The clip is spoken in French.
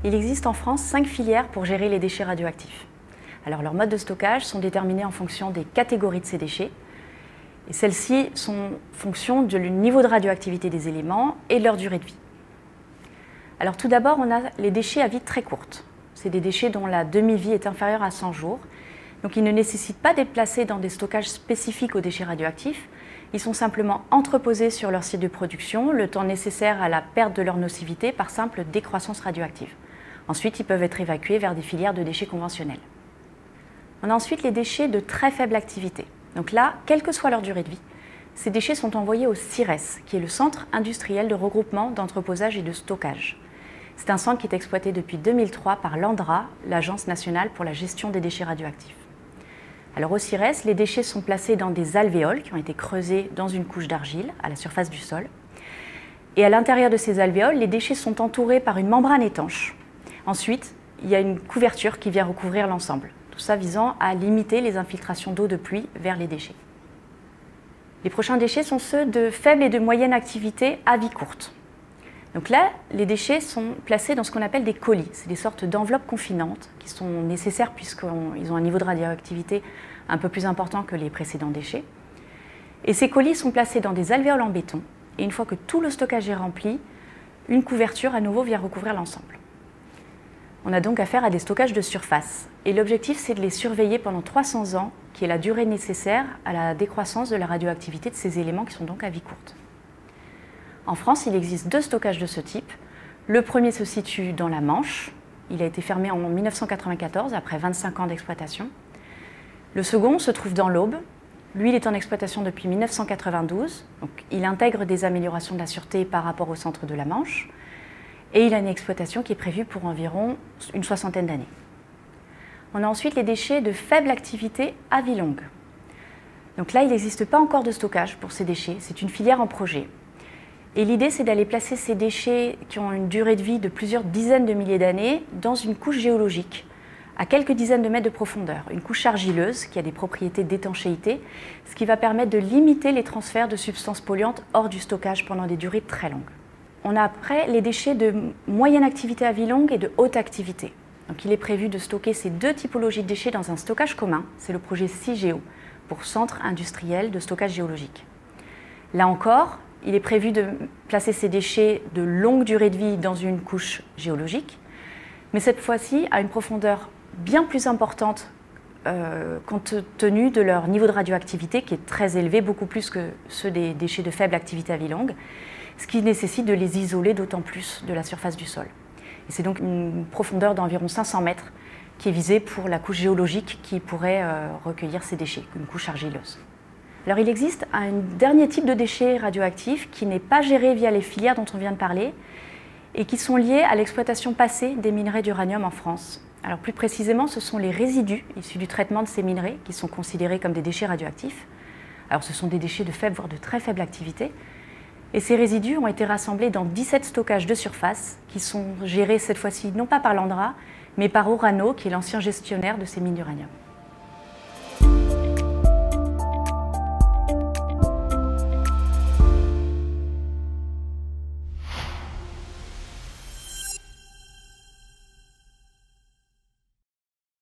Il existe en France 5 filières pour gérer les déchets radioactifs. Alors, leurs modes de stockage sont déterminés en fonction des catégories de ces déchets. Et celles-ci sont en fonction du niveau de radioactivité des éléments et de leur durée de vie. Alors tout d'abord, on a les déchets à vie très courte. C'est des déchets dont la demi-vie est inférieure à 100 jours. Donc ils ne nécessitent pas d'être placés dans des stockages spécifiques aux déchets radioactifs. Ils sont simplement entreposés sur leur site de production, le temps nécessaire à la perte de leur nocivité par simple décroissance radioactive. Ensuite, ils peuvent être évacués vers des filières de déchets conventionnels. On a ensuite les déchets de très faible activité. Donc là, quelle que soit leur durée de vie, ces déchets sont envoyés au CIRES, qui est le Centre industriel de regroupement, d'entreposage et de stockage. C'est un centre qui est exploité depuis 2003 par l'ANDRA, l'Agence nationale pour la gestion des déchets radioactifs. Alors au CIRES, les déchets sont placés dans des alvéoles qui ont été creusés dans une couche d'argile à la surface du sol. Et à l'intérieur de ces alvéoles, les déchets sont entourés par une membrane étanche. Ensuite, il y a une couverture qui vient recouvrir l'ensemble. Tout ça visant à limiter les infiltrations d'eau de pluie vers les déchets. Les prochains déchets sont ceux de faible et de moyenne activité à vie courte. Donc là, les déchets sont placés dans ce qu'on appelle des colis. C'est des sortes d'enveloppes confinantes qui sont nécessaires puisqu'ils ont un niveau de radioactivité un peu plus important que les précédents déchets. Et ces colis sont placés dans des alvéoles en béton. Et une fois que tout le stockage est rempli, une couverture à nouveau vient recouvrir l'ensemble. On a donc affaire à des stockages de surface. Et l'objectif, c'est de les surveiller pendant 300 ans, qui est la durée nécessaire à la décroissance de la radioactivité de ces éléments qui sont donc à vie courte. En France, il existe 2 stockages de ce type. Le premier se situe dans la Manche. Il a été fermé en 1994, après 25 ans d'exploitation. Le second se trouve dans l'Aube. Lui, il est en exploitation depuis 1992. Donc, il intègre des améliorations de la sûreté par rapport au centre de la Manche. Et il a une exploitation qui est prévue pour environ une 60aine d'années. On a ensuite les déchets de faible activité à vie longue. Donc là, il n'existe pas encore de stockage pour ces déchets. C'est une filière en projet. Et l'idée, c'est d'aller placer ces déchets qui ont une durée de vie de plusieurs dizaines de milliers d'années dans une couche géologique, à quelques dizaines de mètres de profondeur. Une couche argileuse qui a des propriétés d'étanchéité, ce qui va permettre de limiter les transferts de substances polluantes hors du stockage pendant des durées très longues. On a après les déchets de moyenne activité à vie longue et de haute activité. Donc il est prévu de stocker ces 2 typologies de déchets dans un stockage commun. C'est le projet CIGEO, pour Centre industriel de stockage géologique. Là encore, il est prévu de placer ces déchets de longue durée de vie dans une couche géologique, mais cette fois-ci à une profondeur bien plus importante compte tenu de leur niveau de radioactivité qui est très élevé, beaucoup plus que ceux des déchets de faible activité à vie longue, ce qui nécessite de les isoler d'autant plus de la surface du sol. Et c'est donc une profondeur d'environ 500 mètres qui est visée pour la couche géologique qui pourrait recueillir ces déchets, une couche argileuse. Alors il existe un dernier type de déchets radioactifs qui n'est pas géré via les filières dont on vient de parler et qui sont liés à l'exploitation passée des minerais d'uranium en France. Alors plus précisément, ce sont les résidus issus du traitement de ces minerais qui sont considérés comme des déchets radioactifs. Alors ce sont des déchets de faible, voire de très faible activité. Et ces résidus ont été rassemblés dans 17 stockages de surface qui sont gérés cette fois-ci non pas par l'ANDRA, mais par Orano, qui est l'ancien gestionnaire de ces mines d'uranium.